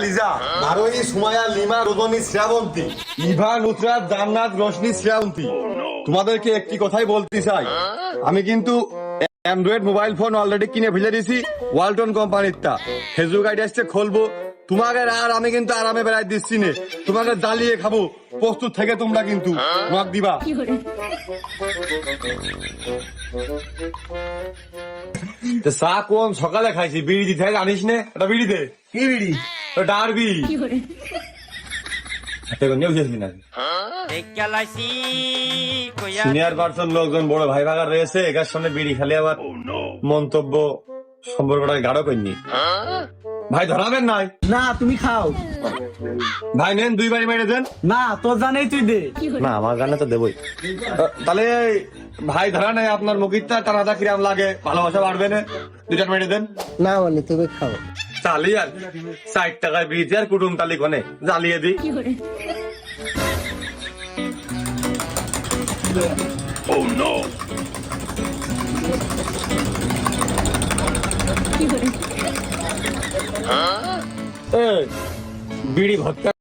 Liza, ভারোই, Sumaiya, lima, রজনী, শ্রাবন্তী, ইভা, নুসরাত, জান্নাত, রোশনি, শ্রাবন্তী, তোমাদেরকে একটি কথাই বলতে চাই, আমি কিন্তু অ্যান্ড্রয়েড মোবাইল ফোন অলরেডি কিনে ফেলে দিয়েছি ওয়ালটন কোম্পানিরটা। ফেসবুক আইডি আসছে খুলবো, তোমাকে আর আমি কিন্তু আরামে বেড়াই দিচ্ছি না, তোমাকে জ্বালিয়ে খাবো। প্রস্তুত থেকে তোমরা কিন্তু নক দিবা। চা কোন সকালে খাইছি, বিড়ি দিতে হয় জানিস না? এটা বিড়ি দে। কি বিড়ি? ডারবি সিনিয়র পার্সন লোকজন বড় ভাই ভাগার রয়েছে, একার সঙ্গে বিড়ি খালি আবার মন্তব্য সম্পর্কটা গাঢ় করিনি। ভাই ধরাবেন নাই? না তুমি খাও। ভাই নেন, 2 বাড়ি মেরে দেন। না তোর জানেই তুই দে। না আমার গানে তো দেবই। তাহলে ভাই ধরা নেই, আপনার মুখিরটা টানাটা কিরাম লাগে, ভালোবাসা বাড়বে না, 2টা মেরে দেন। না মানে তুমি খাও। চালি আর 60 টাকায় বিড়িতে আর কুটুম তালি কোনে জ্বালিয়ে দিই। বিড়ি ভর্তা